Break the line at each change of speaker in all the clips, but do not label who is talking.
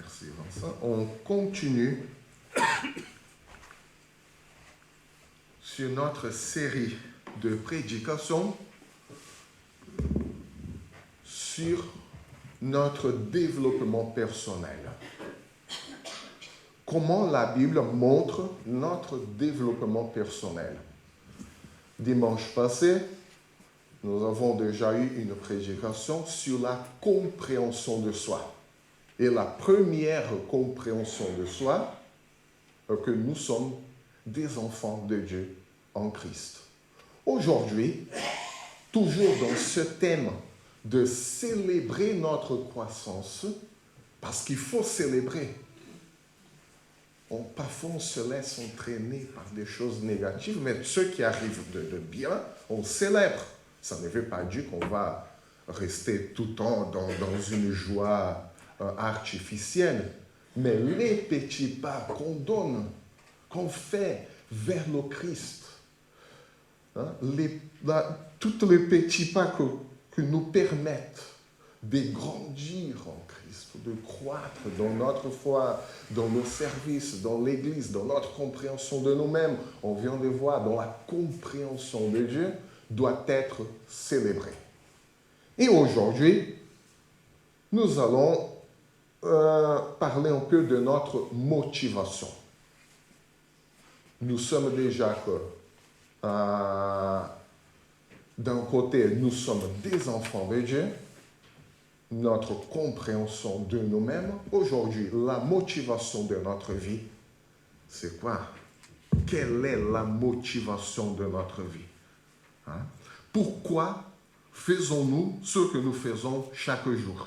Merci Vincent. On continue sur notre série de prédications sur notre développement personnel. Comment la Bible montre notre développement personnel. Dimanche passé, nous avons déjà eu une prédication sur la compréhension de soi. Et la première compréhension de soi est que nous sommes des enfants de Dieu en Christ. Aujourd'hui, toujours dans ce thème de célébrer notre croissance, parce qu'il faut célébrer. Parfois, on se laisse entraîner par des choses négatives, mais ce qui arrive de bien, on célèbre. Ça ne veut pas dire qu'on va rester tout le temps dans une joie artificielle, mais les petits pas qu'on donne, qu'on fait vers le Christ, tous les petits pas que nous permettent de grandir en Christ, de croître dans notre foi, dans nos services, dans l'Église, dans notre compréhension de nous-mêmes, on vient de voir, dans la compréhension de Dieu, doit être célébré. Et aujourd'hui, nous allons parler un peu de notre motivation. Nous sommes déjà que, d'un côté, nous sommes des enfants de Dieu, notre compréhension de nous-mêmes. Aujourd'hui, la motivation de notre vie, c'est quoi? Quelle est la motivation de notre vie? Pourquoi faisons-nous ce que nous faisons chaque jour?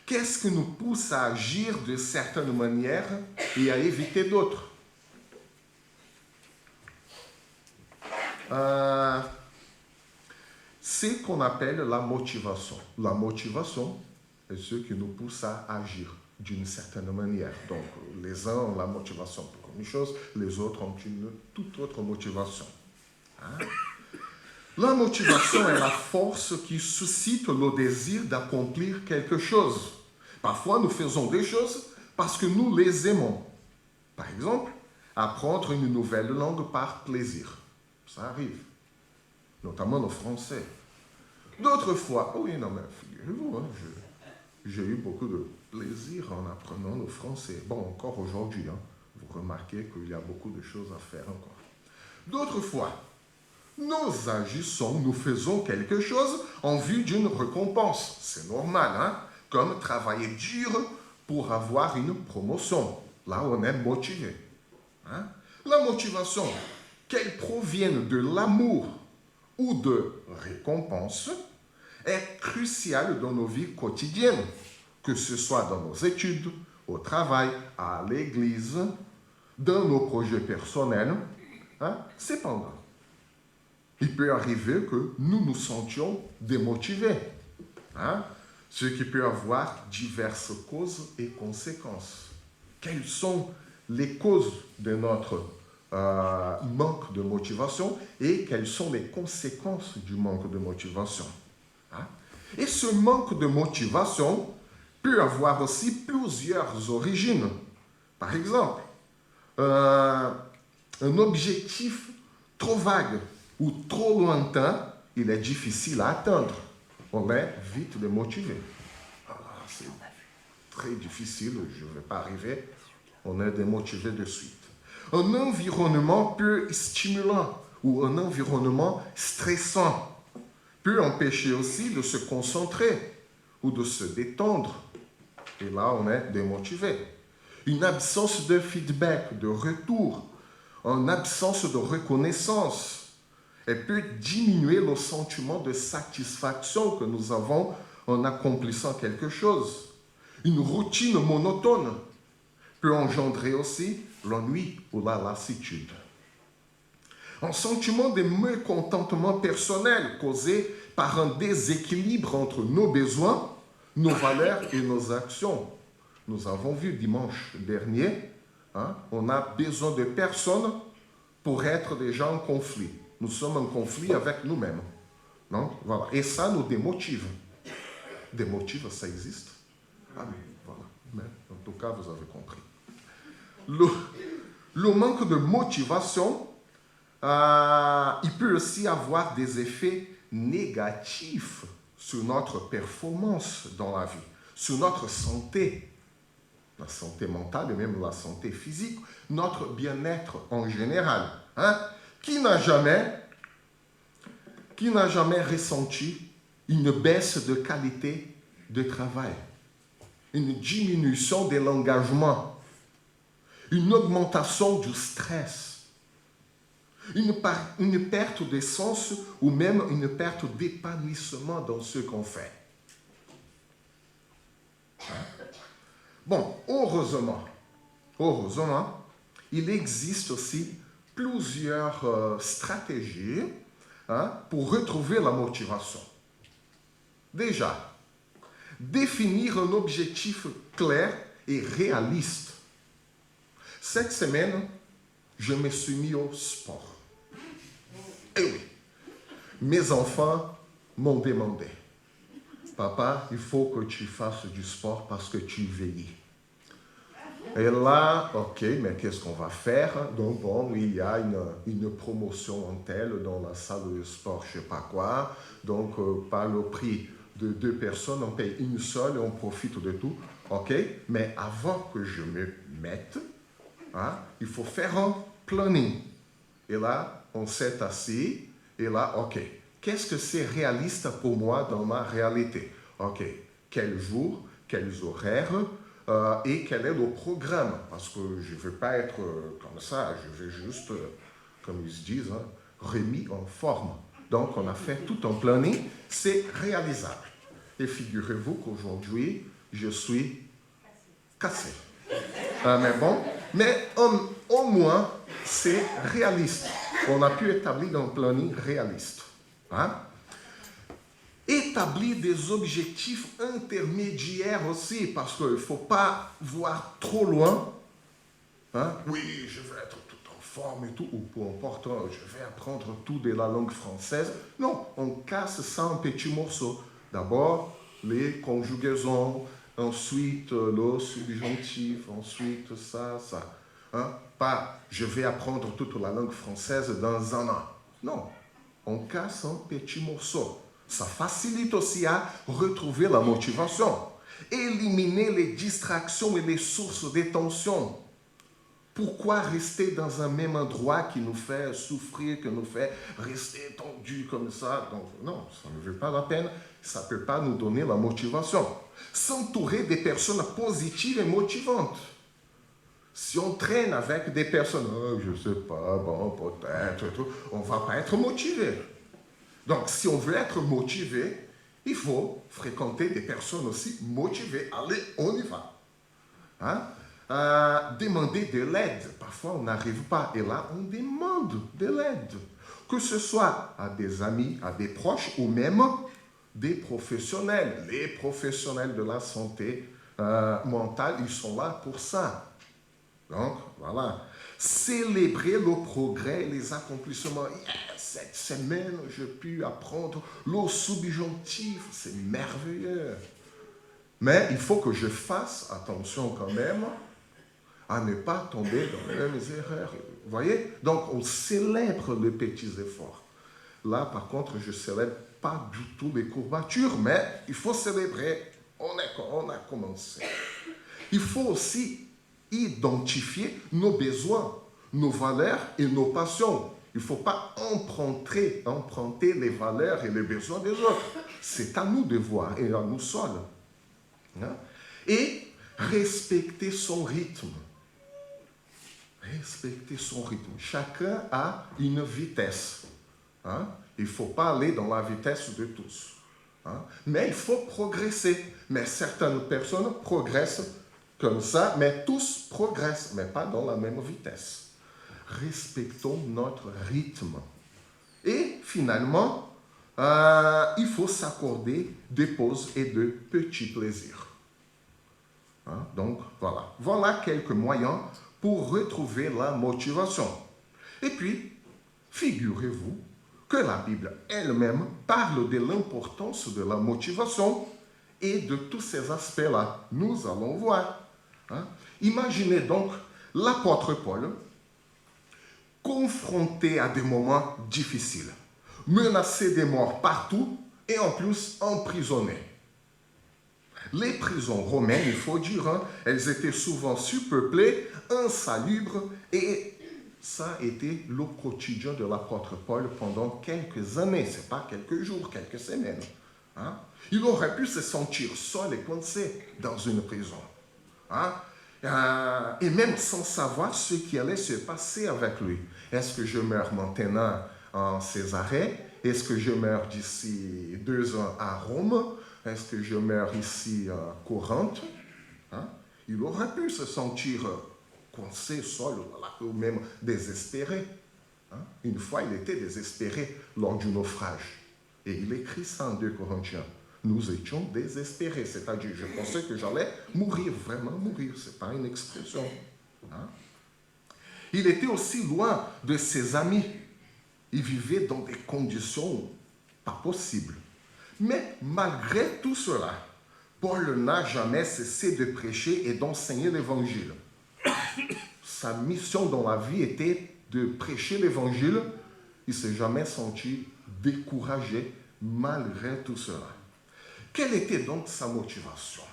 Qu'est-ce qui nous pousse à agir de certaines manières et à éviter d'autres? C'est ce qu'on appelle la motivation. La motivation est ce qui nous pousse à agir d'une certaine manière. Donc, les uns ont la motivation pour une chose, les autres ont une toute autre motivation. La motivation est la force qui suscite le désir d'accomplir quelque chose. Parfois, nous faisons des choses parce que nous les aimons. Par exemple, apprendre une nouvelle langue par plaisir. Ça arrive, notamment le français. D'autres fois, oui, non, mais figurez-vous, j'ai eu beaucoup de plaisir en apprenant le français. Bon, encore aujourd'hui, vous remarquez qu'il y a beaucoup de choses à faire encore. D'autres fois, nous agissons, nous faisons quelque chose en vue d'une récompense. C'est normal, comme travailler dur pour avoir une promotion. Là, on est motivé. La motivation, qu'elle provienne de l'amour ou de récompense, est cruciale dans nos vies quotidiennes, que ce soit dans nos études, au travail, à l'église, dans nos projets personnels. Cependant, il peut arriver que nous nous sentions démotivés, ce qui peut avoir diverses causes et conséquences. Quelles sont les causes de notre manque de motivation et quelles sont les conséquences du manque de motivation? Et ce manque de motivation peut avoir aussi plusieurs origines. Par exemple, un objectif trop vague ou trop lointain, il est difficile à atteindre. On est vite démotivé. C'est très difficile, je ne vais pas arriver. On est démotivé de suite. Un environnement peu stimulant ou un environnement stressant peut empêcher aussi de se concentrer ou de se détendre. Et là, on est démotivé. Une absence de feedback, de retour, une absence de reconnaissance, elle peut diminuer le sentiment de satisfaction que nous avons en accomplissant quelque chose. Une routine monotone peut engendrer aussi l'ennui ou la lassitude. Un sentiment de mécontentement personnel causé par un déséquilibre entre nos besoins, nos valeurs et nos actions. Nous avons vu dimanche dernier, on a besoin de personnes pour être déjà en conflit. Nous sommes en conflit avec nous-mêmes. Voilà. Et ça nous démotive. Démotive, ça existe? Voilà. cas, vous avez compris. Le manque de motivation, il peut aussi avoir des effets négatifs sur notre performance dans la vie, sur notre santé, la santé mentale et même la santé physique, notre bien-être en général. Hein? Qui n'a jamais ressenti une baisse de qualité de travail, une diminution de l'engagement, une augmentation du stress, une perte de sens ou même une perte d'épanouissement dans ce qu'on fait? Bon, heureusement, il existe aussi plusieurs stratégies pour retrouver la motivation. Déjà, définir un objectif clair et réaliste. Cette semaine, je me suis mis au sport. Et oui, mes enfants m'ont demandé, papa, il faut que tu fasses du sport parce que tu vieillis. Et là, ok, mais qu'est-ce qu'on va faire? Donc bon, il y a une promotion en telle dans la salle de sport, je ne sais pas quoi. Donc par le prix de 2 personnes, on paye une seule et on profite de tout. Ok, mais avant que je me mette, il faut faire un planning. Et là, on s'est assis. Et là, ok, qu'est-ce que c'est réaliste pour moi dans ma réalité? Ok, quel jour, quels horaires et quel est le programme? Parce que je ne veux pas être comme ça, je veux juste, comme ils se disent, remis en forme. Donc, on a fait tout un planning, c'est réalisable. Et figurez-vous qu'aujourd'hui, je suis cassé. Mais bon, mais au moins, c'est réaliste. On a pu établir un planning réaliste. Établir des objectifs intermédiaires aussi, parce qu'il ne faut pas voir trop loin. Oui, je vais être tout en forme et tout, ou peu importe, je vais apprendre tout de la langue française. Non, on casse ça en petits morceaux. D'abord, les conjugaisons, ensuite le subjonctif, ensuite ça. Pas, je vais apprendre toute la langue française dans un an. Non, on casse en petits morceaux. Ça facilite aussi à retrouver la motivation. Éliminer les distractions et les sources de tension. Pourquoi rester dans un même endroit qui nous fait souffrir, qui nous fait rester tendu comme ça? Donc non, ça ne vaut pas la peine. Ça ne peut pas nous donner la motivation. S'entourer des personnes positives et motivantes. Si on traîne avec des personnes, je ne sais pas, bon, peut-être, on ne va pas être motivé. Donc, si on veut être motivé, il faut fréquenter des personnes aussi motivées. Allez, on y va. Demander de l'aide. Parfois, on n'arrive pas. Et là, on demande de l'aide. Que ce soit à des amis, à des proches ou même des professionnels. Les professionnels de la santé mentale, ils sont là pour ça. Donc, voilà. Célébrer le progrès et les accomplissements. Cette semaine, j'ai pu apprendre le subjonctif. C'est merveilleux. Mais il faut que je fasse attention quand même à ne pas tomber dans les mêmes erreurs. Vous voyez? Donc, on célèbre les petits efforts. Là, par contre, je ne célèbre pas du tout les courbatures, mais il faut célébrer. On a commencé. Il faut aussi identifier nos besoins, nos valeurs et nos passions. Il ne faut pas emprunter les valeurs et les besoins des autres. C'est à nous de voir et à nous seuls. Et respecter son rythme. Respecter son rythme. Chacun a une vitesse. Il ne faut pas aller dans la vitesse de tous. Mais il faut progresser. Mais certaines personnes progressent comme ça, mais tous progressent, mais pas dans la même vitesse. Respectons notre rythme. Et finalement, il faut s'accorder des pauses et de petits plaisirs. Donc, voilà. Voilà quelques moyens pour retrouver la motivation. Et puis, figurez-vous que la Bible elle-même parle de l'importance de la motivation et de tous ces aspects-là. Nous allons voir. Hein? Imaginez donc l'apôtre Paul confronté à des moments difficiles, menacé de mort partout et en plus emprisonné. Les prisons romaines, il faut dire, hein, elles étaient souvent surpeuplées, insalubres, et ça a été le quotidien de l'apôtre Paul pendant quelques années, ce n'est pas quelques jours, quelques semaines. Hein? Il aurait pu se sentir seul et coincé dans une prison. Hein? Et même sans savoir ce qui allait se passer avec lui. Est-ce que je meurs maintenant en Césarée? Est-ce que je meurs d'ici 2 ans à Rome? Est-ce que je meurs ici à Corinthe? Hein? Il aurait pu se sentir coincé, seul, ou même désespéré. Hein? Une fois, il était désespéré lors du naufrage. Et il écrit ça en 2 Corinthiens. Nous étions désespérés, c'est-à-dire je pensais que j'allais mourir, vraiment mourir, ce n'est pas une expression. Hein? Il était aussi loin de ses amis. Il vivait dans des conditions pas possibles. Mais malgré tout cela, Paul n'a jamais cessé de prêcher et d'enseigner l'Évangile. Sa mission dans la vie était de prêcher l'Évangile. Il ne s'est jamais senti découragé malgré tout cela. Quelle était donc sa motivation?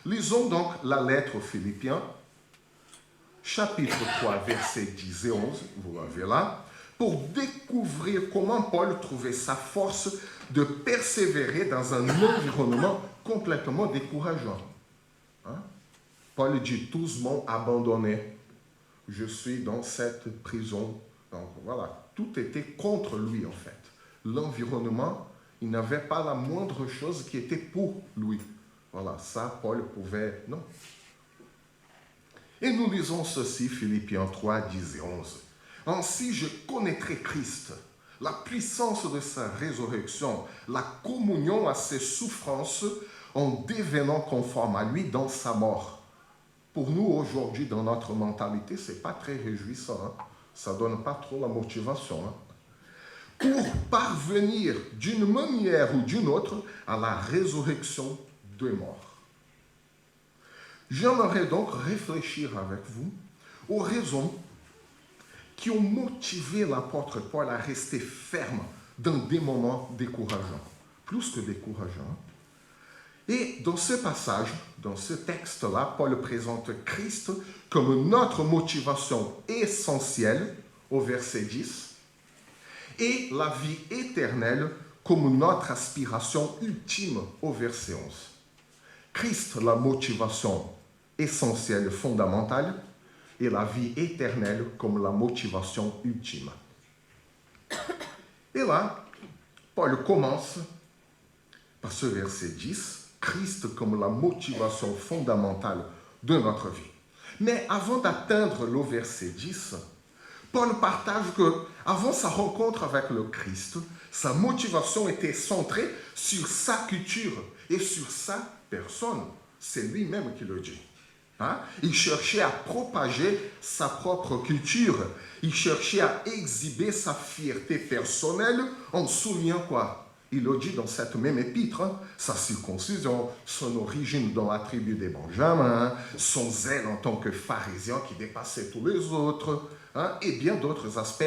Lisons donc la lettre aux Philippiens, chapitre 3, versets 10 et 11, vous l'avez là, pour découvrir comment Paul trouvait sa force de persévérer dans un environnement complètement décourageant. Hein? Paul dit, tous m'ont abandonné. Je suis dans cette prison. Donc voilà, tout était contre lui en fait. L'environnement, il n'avait pas la moindre chose qui était pour lui. Voilà, ça, Paul pouvait... Non. Et nous lisons ceci, Philippiens 3, 10 et 11. « Ainsi je connaîtrai Christ, la puissance de sa résurrection, la communion à ses souffrances, en devenant conforme à lui dans sa mort. » Pour nous, aujourd'hui, dans notre mentalité, ce n'est pas très réjouissant. Hein? Ça ne donne pas trop la motivation. Hein? Pour parvenir d'une manière ou d'une autre à la résurrection des morts. J'aimerais donc réfléchir avec vous aux raisons qui ont motivé l'apôtre Paul à rester ferme dans des moments décourageants, plus que décourageants. Et dans ce passage, dans ce texte-là, Paul présente Christ comme notre motivation essentielle au verset 10, et la vie éternelle comme notre aspiration ultime au verset 11. Christ, la motivation essentielle, fondamentale, et la vie éternelle comme la motivation ultime. Et là, Paul commence par ce verset 10, Christ comme la motivation fondamentale de notre vie. Mais avant d'atteindre le verset 10, Paul partage qu'avant sa rencontre avec le Christ, sa motivation était centrée sur sa culture et sur sa personne. C'est lui-même qui le dit. Hein? Il cherchait à propager sa propre culture. Il cherchait à exhiber sa fierté personnelle en soulignant quoi? Il le dit dans cette même épître, hein? Sa circoncision, son origine dans la tribu des Benjamins, son zèle en tant que pharisien qui dépassait tous les autres, hein? Et bien d'autres aspects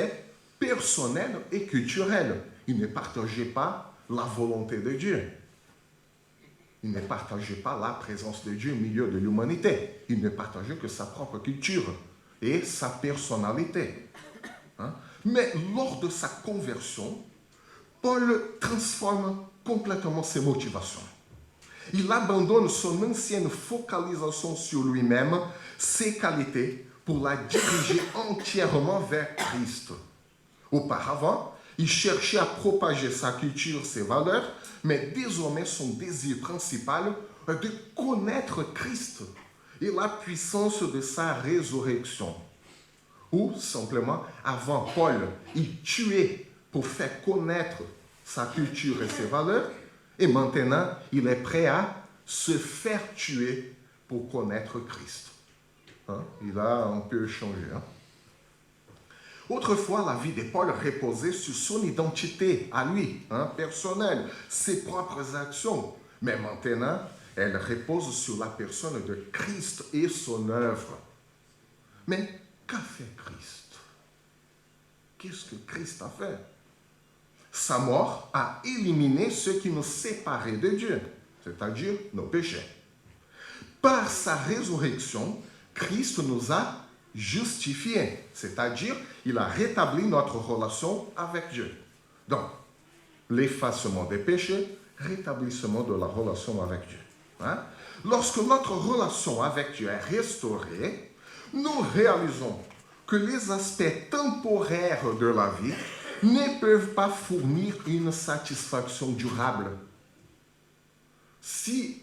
personnels et culturels. Il ne partageait pas la volonté de Dieu. Il ne partageait pas la présence de Dieu au milieu de l'humanité. Il ne partageait que sa propre culture et sa personnalité. Hein? Mais lors de sa conversion, Paul transforme complètement ses motivations. Il abandonne son ancienne focalisation sur lui-même, ses qualités, pour la diriger entièrement vers Christ. Auparavant, il cherchait à propager sa culture, ses valeurs, mais désormais son désir principal est de connaître Christ et la puissance de sa résurrection. Ou simplement, avant Paul, il tuait pour faire connaître sa culture et ses valeurs, et maintenant, il est prêt à se faire tuer pour connaître Christ. Hein? Il a un peu changé. Hein? Autrefois, la vie de Paul reposait sur son identité à lui, hein, personnelle, ses propres actions. Mais maintenant, elle repose sur la personne de Christ et son œuvre. Mais qu'a fait Christ? Qu'est-ce que Christ a fait? Sa mort a éliminé ce qui nous séparait de Dieu, c'est-à-dire nos péchés. Par sa résurrection, Christ nous a justifiés, c'est-à-dire il a rétabli notre relation avec Dieu. Donc, l'effacement des péchés, rétablissement de la relation avec Dieu. Hein? Lorsque notre relation avec Dieu est restaurée, nous réalisons que les aspects temporaires de la vie ne peuvent pas fournir une satisfaction durable. Si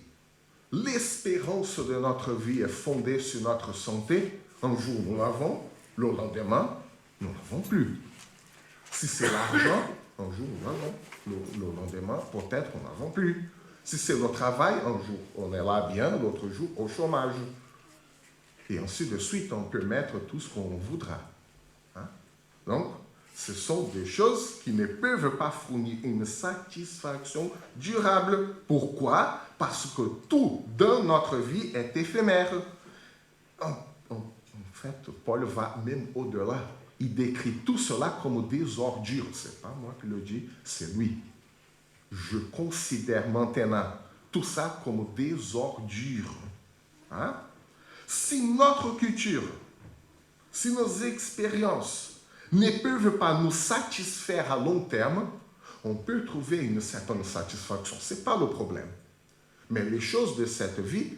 l'espérance de notre vie est fondée sur notre santé, un jour nous l'avons, le lendemain, nous ne l'avons plus. Si c'est l'argent, un jour nous l'avons, le lendemain, peut-être nous n'avons plus. Si c'est le travail, un jour on est là bien, l'autre jour au chômage. Et ainsi de suite, on peut mettre tout ce qu'on voudra. Hein? Donc, ce sont des choses qui ne peuvent pas fournir une satisfaction durable. Pourquoi? Parce que tout dans notre vie est éphémère. En fait, Paul va même au-delà. Il décrit tout cela comme des ordures. Ce n'est pas moi qui le dis, c'est lui. Je considère maintenant tout ça comme des ordures. Hein? Si notre culture, si nos expériences ne peuvent pas nous satisfaire à long terme, on peut trouver une certaine satisfaction. Ce n'est pas le problème. Mais les choses de cette vie,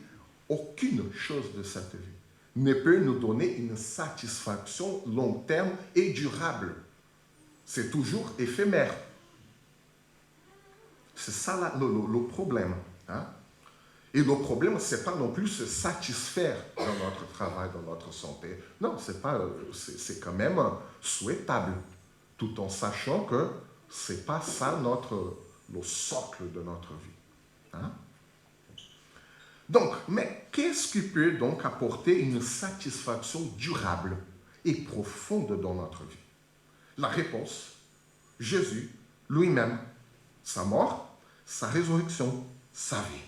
aucune chose de cette vie ne peut nous donner une satisfaction long terme et durable. C'est toujours éphémère. C'est ça le problème. Hein? Et le problème, ce n'est pas non plus se satisfaire dans notre travail, dans notre santé. Non, c'est quand même souhaitable, tout en sachant que ce n'est pas ça le socle de notre vie. Hein? Donc, mais qu'est-ce qui peut donc apporter une satisfaction durable et profonde dans notre vie? La réponse, Jésus lui-même, sa mort, sa résurrection, sa vie.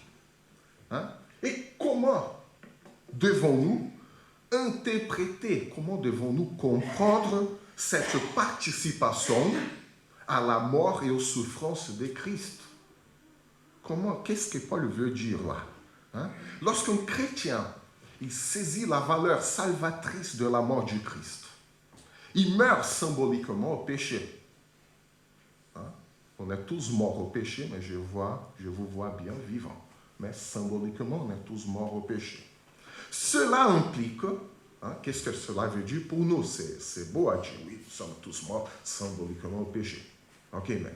Hein? Et comment devons-nous interpréter, comment devons-nous comprendre cette participation à la mort et aux souffrances de Christ? Qu'est-ce que Paul veut dire là? Hein? Lorsqu'un chrétien il saisit la valeur salvatrice de la mort du Christ, il meurt symboliquement au péché. Hein? On est tous morts au péché, mais je vous vois bien vivants. Mais symboliquement, on est tous morts au péché. Cela implique, hein, qu'est-ce que cela veut dire pour nous? C'est beau à dire, oui, nous sommes tous morts symboliquement au péché. Ok, mais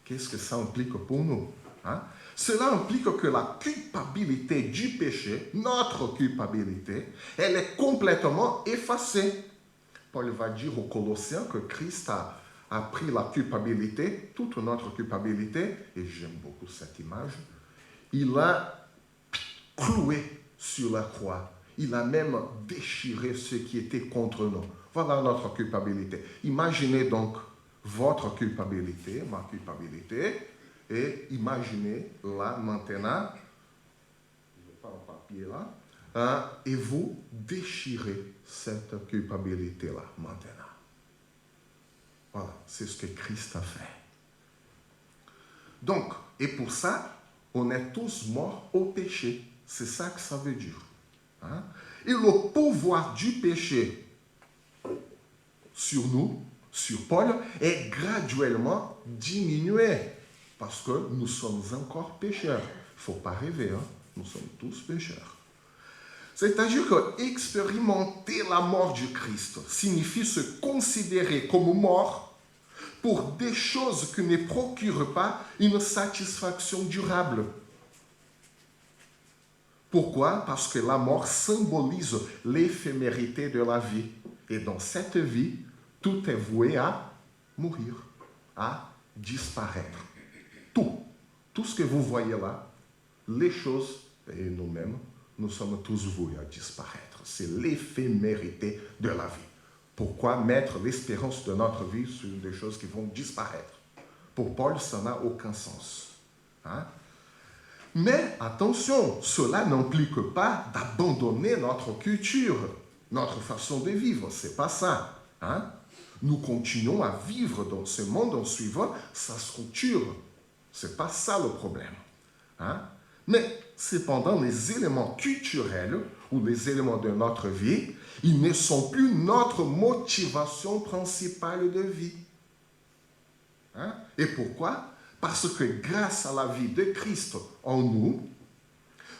qu'est-ce que ça implique pour nous? Hein? Cela implique que la culpabilité du péché, notre culpabilité, elle est complètement effacée. Paul va dire aux Colossiens que Christ a pris la culpabilité, toute notre culpabilité, et j'aime beaucoup cette image, il a cloué sur la croix. Il a même déchiré ce qui était contre nous. Voilà notre culpabilité. Imaginez donc votre culpabilité, ma culpabilité, et imaginez là maintenant, je n'ai pas un papier là, hein, et vous déchirez cette culpabilité-là maintenant. Voilà, c'est ce que Christ a fait. Donc, et pour ça, on est tous morts au péché. C'est ça que ça veut dire. Hein? Et le pouvoir du péché sur nous, sur Paul, est graduellement diminué. Parce que nous sommes encore pécheurs. Il ne faut pas rêver, hein? Nous sommes tous pécheurs. C'est-à-dire que expérimenter la mort du Christ signifie se considérer comme mort pour des choses qui ne procurent pas une satisfaction durable. Pourquoi? Parce que la mort symbolise l'éphémérité de la vie. Et dans cette vie, tout est voué à mourir, à disparaître. Tout ce que vous voyez là, les choses et nous-mêmes, nous sommes tous voués à disparaître. C'est l'éphémérité de la vie. Pourquoi mettre l'espérance de notre vie sur des choses qui vont disparaître? Pour Paul, ça n'a aucun sens. Hein? Mais attention, cela n'implique pas d'abandonner notre culture, notre façon de vivre. Ce n'est pas ça. Hein? Nous continuons à vivre dans ce monde en suivant sa structure. Ce n'est pas ça le problème. Hein? Mais cependant, les éléments culturels ou les éléments de notre vie, ils ne sont plus notre motivation principale de vie. Hein? Et pourquoi? Parce que grâce à la vie de Christ en nous,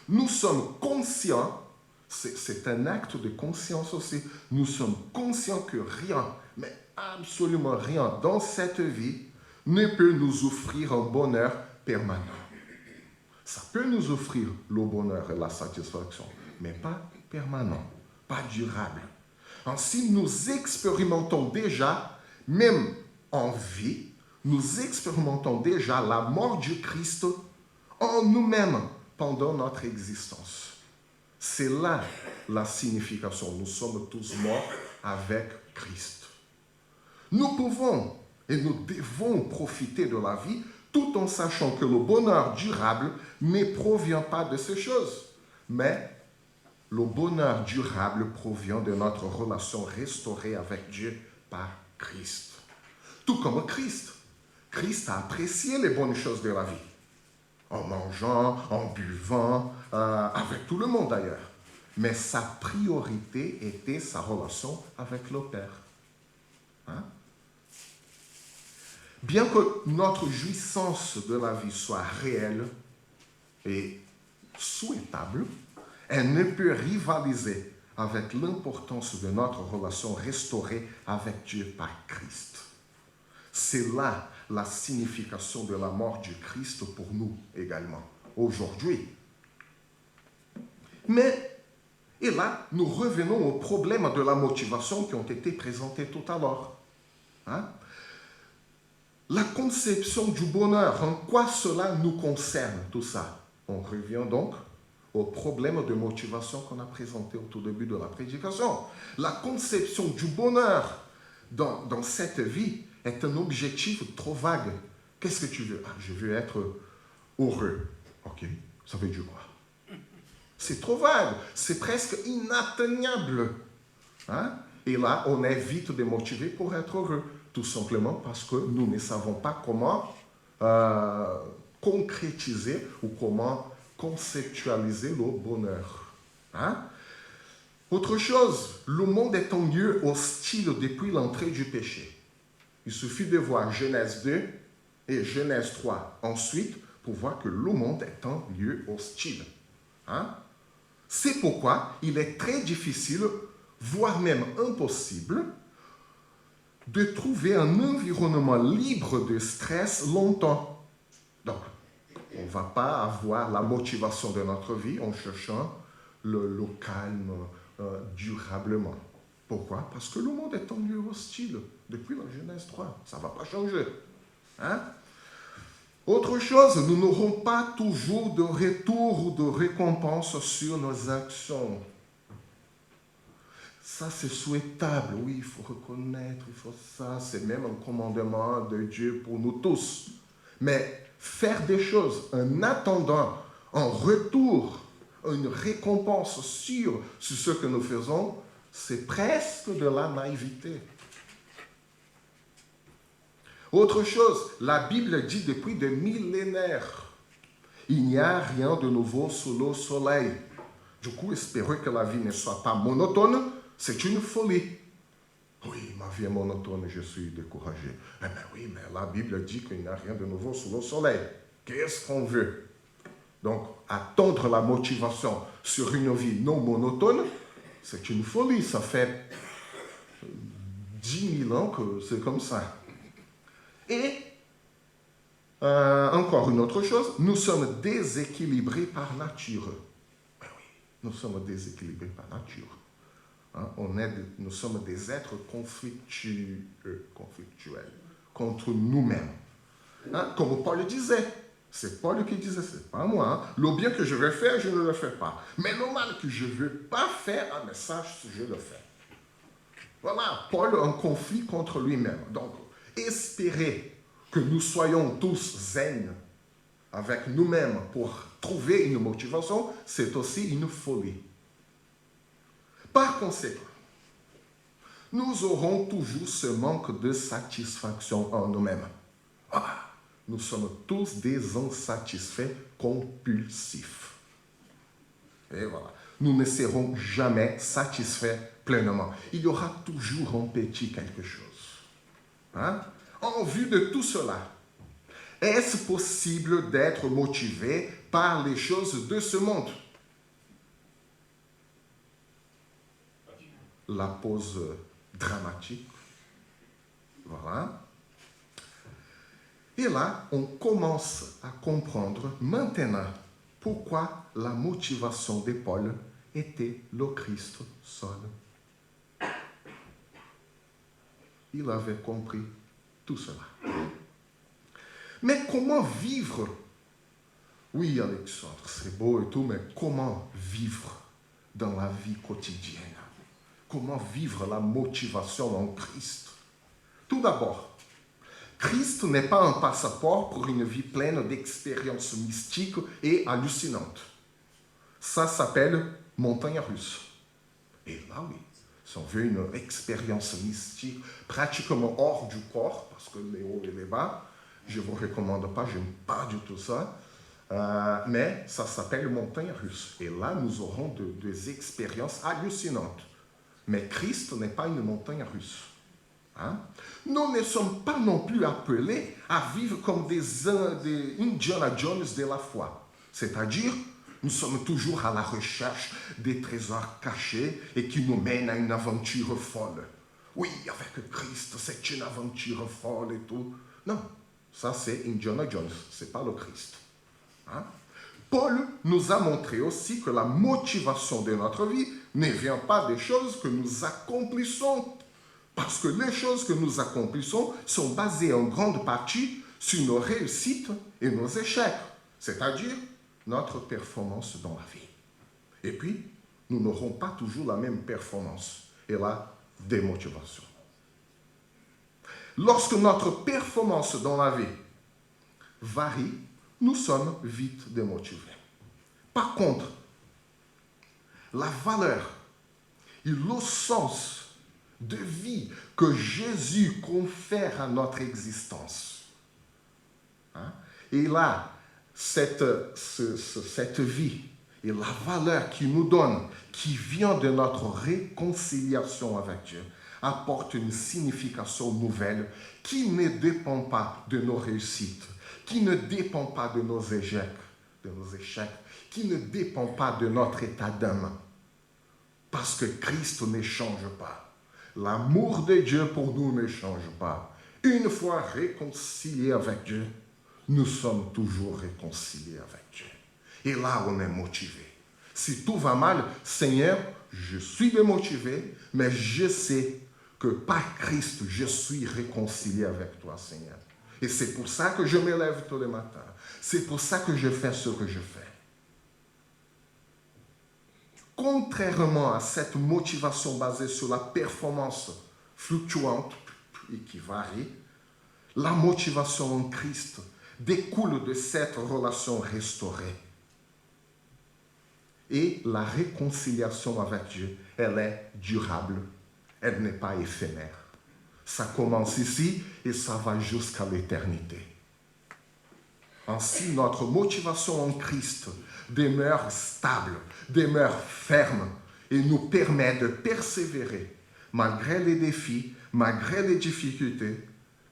nous sommes conscients, c'est un acte de conscience aussi, nous sommes conscients que rien, mais absolument rien dans cette vie ne peut nous offrir un bonheur permanent. Ça peut nous offrir le bonheur et la satisfaction, mais pas permanent, pas durable. Ainsi, nous expérimentons déjà, même en vie, nous expérimentons déjà la mort du Christ en nous-mêmes pendant notre existence. C'est là la signification. Nous sommes tous morts avec Christ. Nous pouvons et nous devons profiter de la vie tout en sachant que le bonheur durable ne provient pas de ces choses, mais le bonheur durable provient de notre relation restaurée avec Dieu par Christ. Tout comme Christ. Christ a apprécié les bonnes choses de la vie, en mangeant, en buvant, avec tout le monde d'ailleurs. Mais sa priorité était sa relation avec le Père. Hein? Bien que notre jouissance de la vie soit réelle et souhaitable, elle ne peut rivaliser avec l'importance de notre relation restaurée avec Dieu par Christ. C'est là la signification de la mort du Christ pour nous également, aujourd'hui. Mais, et là, nous revenons aux problèmes de la motivation qui ont été présentés tout à l'heure. Hein? La conception du bonheur, en quoi cela nous concerne, tout ça? On revient donc au problème de motivation qu'on a présenté au tout début de la prédication. La conception du bonheur dans cette vie est un objectif trop vague. Qu'est-ce que tu veux? Je veux être heureux. Ok, ça veut dire quoi? C'est trop vague, c'est presque inatteignable. Hein? Et là, on est vite démotivé pour être heureux, tout simplement parce que nous ne savons pas comment concrétiser ou comment conceptualiser le bonheur. Hein? Autre chose, le monde est un lieu hostile depuis l'entrée du péché. Il suffit de voir Genèse 2 et Genèse 3 ensuite pour voir que le monde est un lieu hostile. Hein? C'est pourquoi il est très difficile, voire même impossible, de trouver un environnement libre de stress longtemps. Donc, on ne va pas avoir la motivation de notre vie en cherchant le calme durablement. Pourquoi? Parce que le monde est un lieu hostile depuis la Genèse 3. Ça ne va pas changer. Hein? Autre chose, nous n'aurons pas toujours de retour ou de récompense sur nos actions. Ça, c'est souhaitable. Oui, il faut reconnaître, il faut ça. C'est même un commandement de Dieu pour nous tous. Mais faire des choses en attendant un retour, une récompense sur ce que nous faisons, c'est presque de la naïveté. Autre chose, la Bible dit depuis des millénaires, il n'y a rien de nouveau sous le soleil. Du coup, espérer que la vie ne soit pas monotone, c'est une folie. Oui, ma vie est monotone, je suis découragé. Eh bien oui, mais la Bible dit qu'il n'y a rien de nouveau sous le soleil. Qu'est-ce qu'on veut? Donc, attendre la motivation sur une vie non monotone, c'est une folie. Ça fait 10 000 ans que c'est comme ça. Et, encore une autre chose, nous sommes déséquilibrés par nature. Ben oui, nous sommes déséquilibrés par nature. Hein? Nous sommes des êtres conflictuels contre nous-mêmes. Hein? Comme Paul disait, c'est Paul qui disait, c'est pas moi. Hein? Le bien que je veux faire, je ne le fais pas. Mais le mal que je ne veux pas faire, mais ça, je le fais. Voilà, Paul en conflit contre lui-même. Donc, espérer que nous soyons tous zen, avec nous-mêmes pour trouver une motivation, c'est aussi une folie. Par conséquent, nous aurons toujours ce manque de satisfaction en nous-mêmes. Nous sommes tous des insatisfaits compulsifs. Et voilà. Nous ne serons jamais satisfaits pleinement. Il y aura toujours un petit quelque chose. En vue de tout cela, est-ce possible d'être motivé par les choses de ce monde? La pause dramatique. Voilà. Et là, on commence à comprendre maintenant pourquoi la motivation de Paul était le Christ seul. Il avait compris tout cela. Mais comment vivre? Oui, Alexandre, c'est beau et tout, mais comment vivre dans la vie quotidienne? Comment vivre la motivation en Christ? Tout d'abord, Christ n'est pas un passeport pour une vie pleine d'expériences mystiques et hallucinantes. Ça s'appelle montagne russe. Et là, oui, si on veut une expérience mystique pratiquement hors du corps, parce que les hauts et les bas, je ne vous recommande pas, je n'aime pas du tout ça, mais ça s'appelle montagne russe. Et là, nous aurons des expériences hallucinantes. Mais Christ n'est pas une montagne russe. Nous ne sommes pas non plus appelés à vivre comme des Indiana Jones de la foi. C'est-à-dire, nous sommes toujours à la recherche des trésors cachés et qui nous mènent à une aventure folle. Oui, avec Christ, c'est une aventure folle et tout. Non, ça c'est Indiana Jones, ce n'est pas le Christ. Paul nous a montré aussi que la motivation de notre vie ne vient pas des choses que nous accomplissons. Parce que les choses que nous accomplissons sont basées en grande partie sur nos réussites et nos échecs, c'est-à-dire notre performance dans la vie. Et puis, nous n'aurons pas toujours la même performance et la démotivation. Lorsque notre performance dans la vie varie, nous sommes vite démotivés. Par contre, la valeur et le sens de vie que Jésus confère à notre existence. Et là, cette vie et la valeur qu'il nous donne, qui vient de notre réconciliation avec Dieu, apporte une signification nouvelle qui ne dépend pas de nos réussites, qui ne dépend pas de nos échecs, qui ne dépend pas de notre état d'âme. Parce que Christ ne change pas. L'amour de Dieu pour nous ne change pas. Une fois réconciliés avec Dieu, nous sommes toujours réconciliés avec Dieu. Et là, on est motivé. Si tout va mal, Seigneur, je suis démotivé, mais je sais que par Christ, je suis réconcilié avec toi, Seigneur. Et c'est pour ça que je me lève tous les matins. C'est pour ça que je fais ce que je fais. Contrairement à cette motivation basée sur la performance fluctuante et qui varie, la motivation en Christ découle de cette relation restaurée. Et la réconciliation avec Dieu, elle est durable, elle n'est pas éphémère. Ça commence ici et ça va jusqu'à l'éternité. Ainsi, notre motivation en Christ demeure stable, demeure ferme et nous permet de persévérer malgré les défis, malgré les difficultés,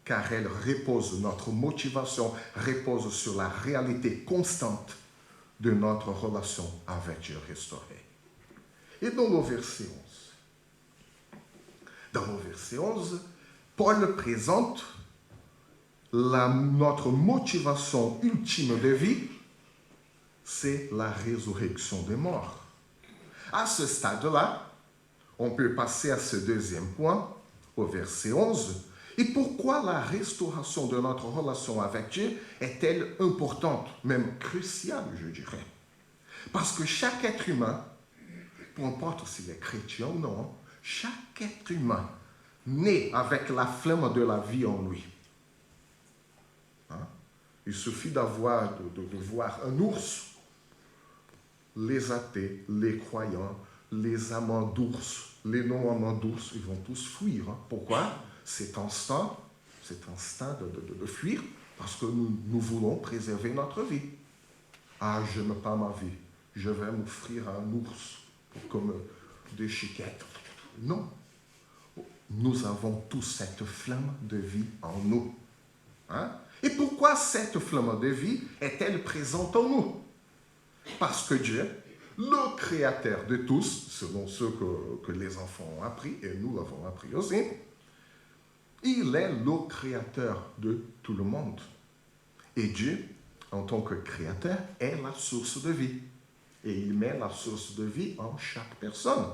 car elle repose, notre motivation repose sur la réalité constante de notre relation avec Dieu restauré. Et dans le verset 11, Paul présente notre motivation ultime de vie, c'est la résurrection des morts. À ce stade-là, on peut passer à ce deuxième point, au verset 11. Et pourquoi la restauration de notre relation avec Dieu est-elle importante, même cruciale, je dirais? Parce que chaque être humain, peu importe s'il est chrétien ou non, chaque être humain naît avec la flamme de la vie en lui. Il suffit de voir un ours. Les athées, les croyants, les amants d'ours, les non-amants d'ours, ils vont tous fuir. Hein. Pourquoi? Cet instinct de fuir, parce que nous voulons préserver notre vie. Ah, je n'aime pas ma vie. Je vais m'offrir à un ours pour qu'on me déchiquette. Non. Nous avons tous cette flamme de vie en nous. Hein? Et pourquoi cette flamme de vie est-elle présente en nous? Parce que Dieu, le créateur de tous, selon ce que les enfants ont appris, et nous l'avons appris aussi, il est le créateur de tout le monde. Et Dieu, en tant que créateur, est la source de vie. Et il met la source de vie en chaque personne.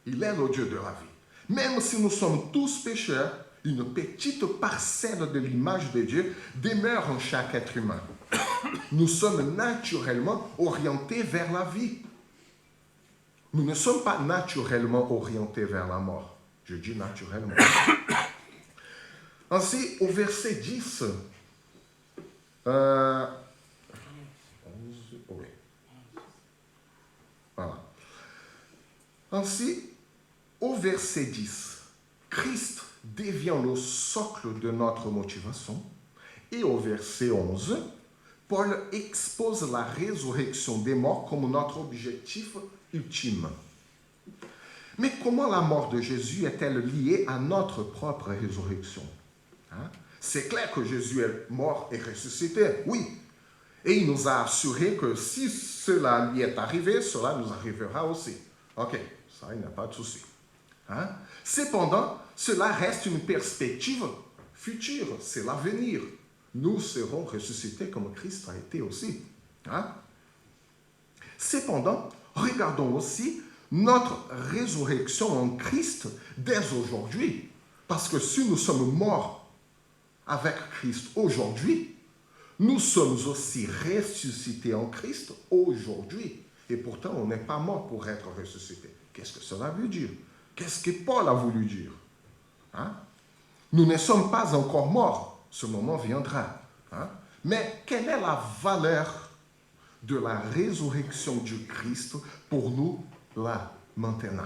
Il est le Dieu de la vie. Même si nous sommes tous pécheurs, une petite parcelle de l'image de Dieu demeure en chaque être humain. Nous sommes naturellement orientés vers la vie. Nous ne sommes pas naturellement orientés vers la mort. Je dis naturellement. Ainsi, au verset 10, voilà. Ainsi, au verset 10, Christ devient le socle de notre motivation. Et au verset 11, Paul expose la résurrection des morts comme notre objectif ultime. Mais comment la mort de Jésus est-elle liée à notre propre résurrection? Hein? C'est clair que Jésus est mort et ressuscité, oui. Et il nous a assuré que si cela lui est arrivé, cela nous arrivera aussi. Ok, ça, il n'y a pas de souci. Hein? Cependant, cela reste une perspective future, c'est l'avenir. Nous serons ressuscités comme Christ a été aussi. Hein? Cependant, regardons aussi notre résurrection en Christ dès aujourd'hui. Parce que si nous sommes morts avec Christ aujourd'hui, nous sommes aussi ressuscités en Christ aujourd'hui. Et pourtant, on n'est pas mort pour être ressuscité. Qu'est-ce que cela veut dire? Qu'est-ce que Paul a voulu dire? Hein? Nous ne sommes pas encore morts. Ce moment viendra. Hein? Mais quelle est la valeur de la résurrection du Christ pour nous, là, maintenant?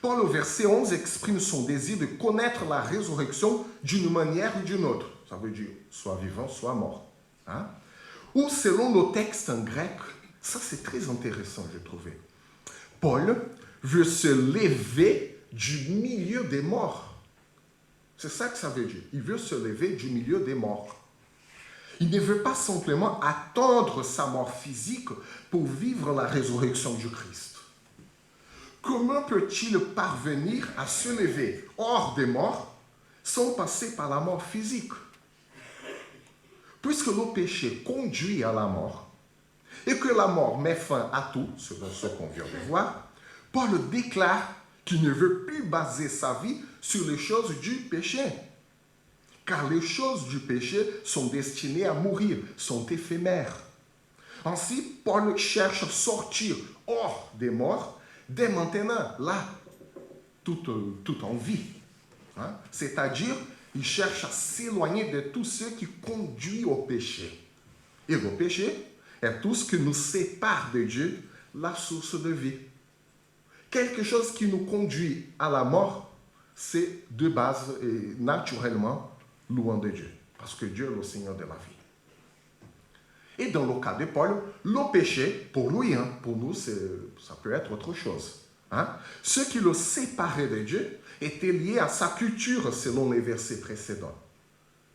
Paul, au verset 11, exprime son désir de connaître la résurrection d'une manière ou d'une autre. Ça veut dire soit vivant, soit mort. Hein? Ou selon nos textes en grec, ça c'est très intéressant, j'ai trouvé. Paul veut se lever du milieu des morts. C'est ça que ça veut dire. Il veut se lever du milieu des morts. Il ne veut pas simplement attendre sa mort physique pour vivre la résurrection du Christ. Comment peut-il parvenir à se lever hors des morts sans passer par la mort physique? Puisque le péché conduit à la mort et que la mort met fin à tout, selon ce qu'on vient de voir, Paul déclare qu'il ne veut plus baser sa vie sur les choses du péché. Car les choses du péché sont destinées à mourir, sont éphémères. Ainsi, Paul cherche à sortir hors des morts dès maintenant, là, tout en vie. Hein? C'est-à-dire, il cherche à s'éloigner de tout ce qui conduit au péché. Et le péché est tout ce qui nous sépare de Dieu, la source de vie. Quelque chose qui nous conduit à la mort, c'est de base et naturellement loin de Dieu. Parce que Dieu est le Seigneur de la vie. Et dans le cas de Paul, le péché, pour lui, hein, pour nous, ça peut être autre chose. Hein? Ce qui le séparait de Dieu était lié à sa culture, selon les versets précédents.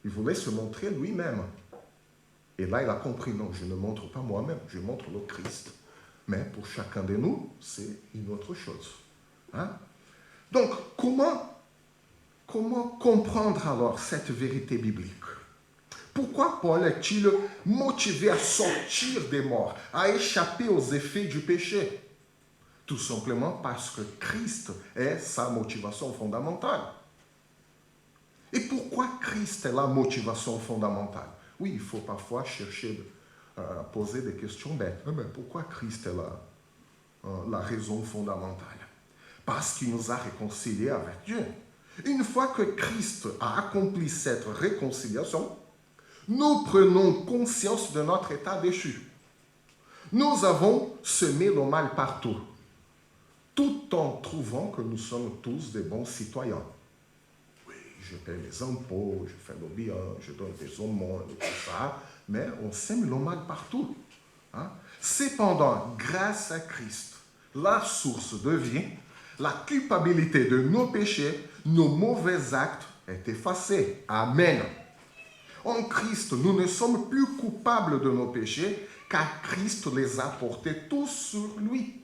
Il voulait se montrer lui-même. Et là, il a compris, non, je ne montre pas moi-même, je montre le Christ. Mais pour chacun de nous, c'est une autre chose. Hein? Donc, comment comprendre alors cette vérité biblique? Pourquoi Paul est-il motivé à sortir des morts, à échapper aux effets du péché? Tout simplement parce que Christ est sa motivation fondamentale. Et pourquoi Christ est la motivation fondamentale? Oui, il faut parfois chercher à poser des questions bêtes. Mais pourquoi Christ est la raison fondamentale? Parce qu'il nous a réconciliés avec Dieu. Une fois que Christ a accompli cette réconciliation, nous prenons conscience de notre état déchu. Nous avons semé le mal partout, tout en trouvant que nous sommes tous des bons citoyens. Oui, je paie mes impôts, je fais le bien, je donne des aumônes, tout ça, mais on sème le mal partout. Hein? Cependant, grâce à Christ, la source de vie, la culpabilité de nos péchés, nos mauvais actes est effacée. Amen. En Christ, nous ne sommes plus coupables de nos péchés, car Christ les a portés tous sur lui.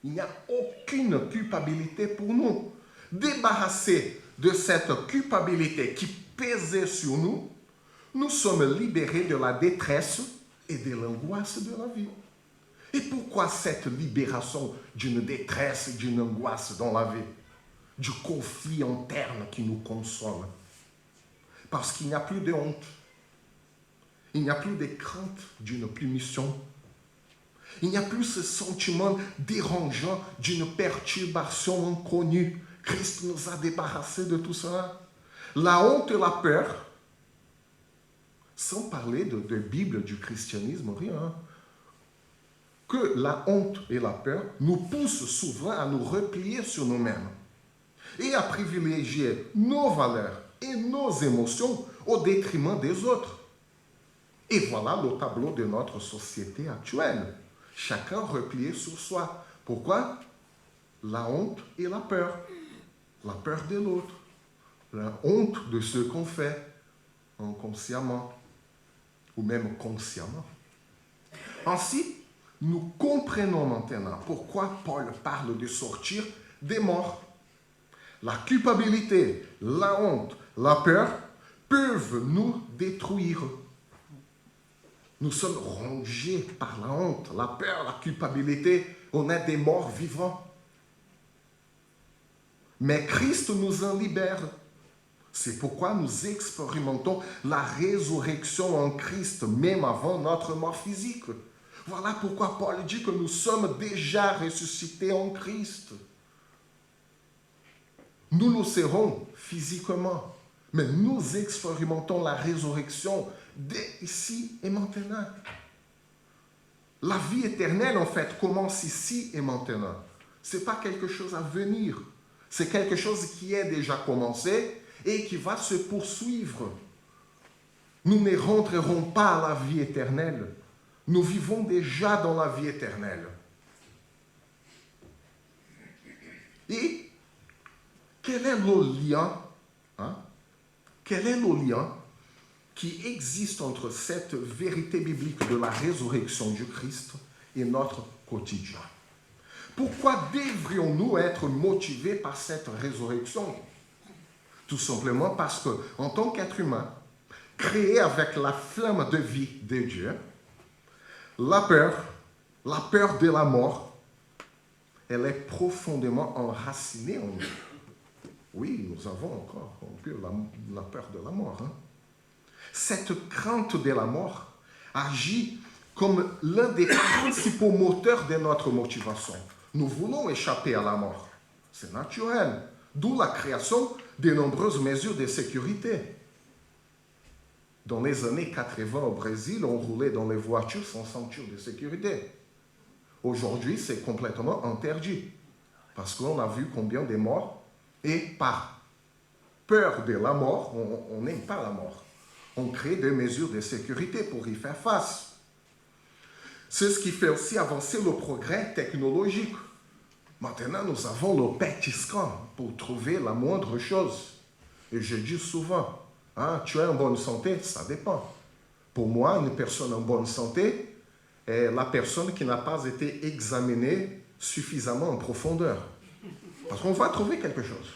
Il n'y a aucune culpabilité pour nous. Débarrassés de cette culpabilité qui pesait sur nous, nous sommes libérés de la détresse et de l'angoisse de la vie. Et pourquoi cette libération d'une détresse et d'une angoisse dans la vie? Du conflit interne qui nous console. Parce qu'il n'y a plus de honte. Il n'y a plus de crainte d'une punition. Il n'y a plus ce sentiment dérangeant d'une perturbation inconnue. Christ nous a débarrassés de tout cela. La honte et la peur, sans parler de Bible, du christianisme, rien. Que la honte et la peur nous poussent souvent à nous replier sur nous-mêmes et à privilégier nos valeurs et nos émotions au détriment des autres. Et voilà le tableau de notre société actuelle. Chacun replié sur soi. Pourquoi? La honte et la peur. La peur de l'autre. La honte de ce qu'on fait inconsciemment ou même consciemment. Ainsi, nous comprenons maintenant pourquoi Paul parle de sortir des morts. La culpabilité, la honte, la peur peuvent nous détruire. Nous sommes rongés par la honte, la peur, la culpabilité. On est des morts vivants. Mais Christ nous en libère. C'est pourquoi nous expérimentons la résurrection en Christ, même avant notre mort physique. Voilà pourquoi Paul dit que nous sommes déjà ressuscités en Christ. Nous le serons physiquement, mais nous expérimentons la résurrection dès ici et maintenant. La vie éternelle, en fait, commence ici et maintenant. Ce n'est pas quelque chose à venir. C'est quelque chose qui est déjà commencé et qui va se poursuivre. Nous ne rentrerons pas à la vie éternelle. Nous vivons déjà dans la vie éternelle. Et quel est le lien, quel est le lien qui existe entre cette vérité biblique de la résurrection du Christ et notre quotidien? Pourquoi devrions-nous être motivés par cette résurrection? Tout simplement parce que, en tant qu'être humain, créé avec la flamme de vie de Dieu, la peur de la mort, elle est profondément enracinée en nous. Oui, nous avons encore un peu la peur de la mort. Cette crainte de la mort agit comme l'un des principaux moteurs de notre motivation. Nous voulons échapper à la mort. C'est naturel. D'où la création de nombreuses mesures de sécurité. Dans les années 80 au Brésil, on roulait dans les voitures sans ceinture de sécurité. Aujourd'hui, c'est complètement interdit. Parce qu'on a vu combien de morts. Et par peur de la mort, on n'aime pas la mort. On crée des mesures de sécurité pour y faire face. C'est ce qui fait aussi avancer le progrès technologique. Maintenant, nous avons le PET scan pour trouver la moindre chose. Et je dis souvent, tu es en bonne santé? Ça dépend. Pour moi, une personne en bonne santé est la personne qui n'a pas été examinée suffisamment en profondeur. Parce qu'on va trouver quelque chose.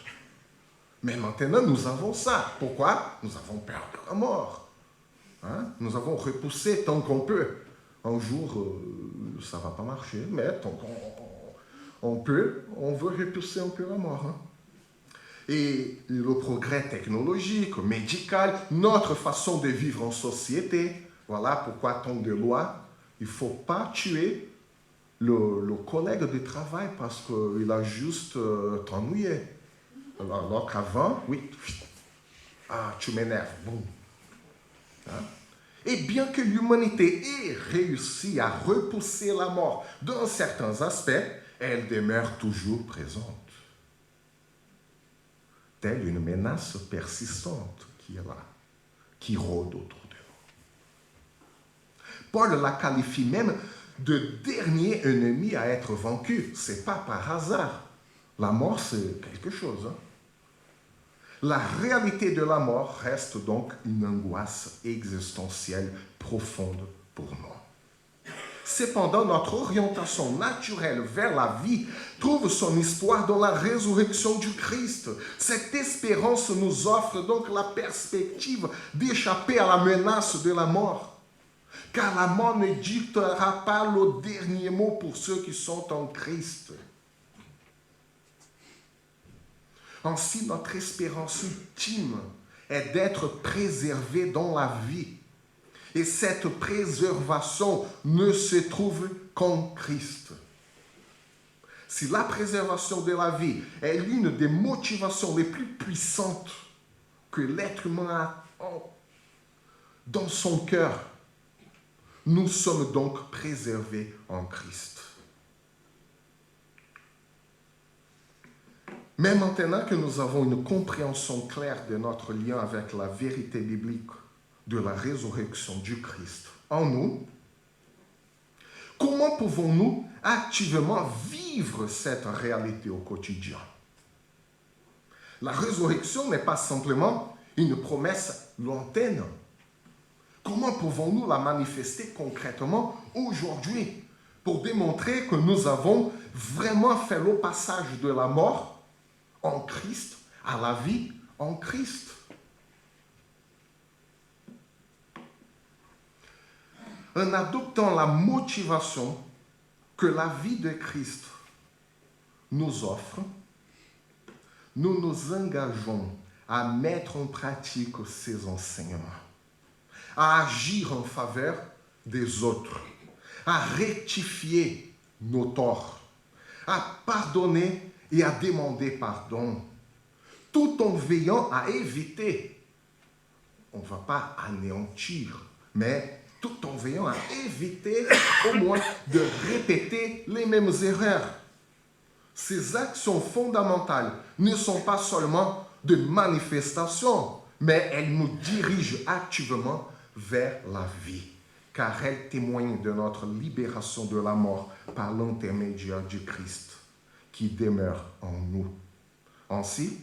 Mais maintenant, nous avons ça. Pourquoi? Nous avons peur de la mort. Nous avons repoussé tant qu'on peut. Un jour, ça ne va pas marcher, mais tant qu'on peut, on veut repousser un peu la mort. Et le progrès technologique, médical, notre façon de vivre en société, voilà pourquoi tant de lois, il ne faut pas tuer le collègue de travail parce qu'il a juste t'ennuyé. Alors qu'avant, oui, tu m'énerves, boum. Et bien que l'humanité ait réussi à repousser la mort dans certains aspects, elle demeure toujours présente. Telle une menace persistante qui est là, qui rôde autour de nous. Paul la qualifie même de dernier ennemi à être vaincu. Ce n'est pas par hasard. La mort, c'est quelque chose. La réalité de la mort reste donc une angoisse existentielle profonde pour nous. Cependant, notre orientation naturelle vers la vie trouve son histoire dans la résurrection du Christ. Cette espérance nous offre donc la perspective d'échapper à la menace de la mort. Car la mort ne dictera pas le dernier mot pour ceux qui sont en Christ. Ainsi, notre espérance ultime est d'être préservé dans la vie. Et cette préservation ne se trouve qu'en Christ. Si la préservation de la vie est l'une des motivations les plus puissantes que l'être humain a dans son cœur, nous sommes donc préservés en Christ. Mais maintenant que nous avons une compréhension claire de notre lien avec la vérité biblique de la résurrection du Christ en nous, comment pouvons-nous activement vivre cette réalité au quotidien? La résurrection n'est pas simplement une promesse lointaine. Comment pouvons-nous la manifester concrètement aujourd'hui pour démontrer que nous avons vraiment fait le passage de la mort en Christ à la vie en Christ? En adoptant la motivation que la vie de Christ nous offre, nous nous engageons à mettre en pratique ses enseignements, à agir en faveur des autres, à rectifier nos torts, à pardonner et à demander pardon, tout en veillant à éviter, on ne va pas anéantir, mais tout en veillant à éviter au moins de répéter les mêmes erreurs. Ces actions fondamentales ne sont pas seulement de manifestations, mais elles nous dirigent activement vers la vie, car elles témoignent de notre libération de la mort par l'intermédiaire du Christ qui demeure en nous. Ainsi,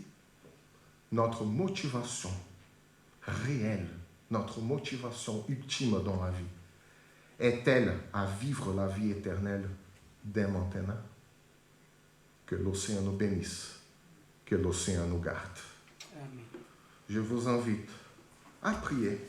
notre motivation réelle, notre motivation ultime dans la vie, est-elle à vivre la vie éternelle dès maintenant? Que l'océan nous bénisse, que l'océan nous garde. Amen. Je vous invite à prier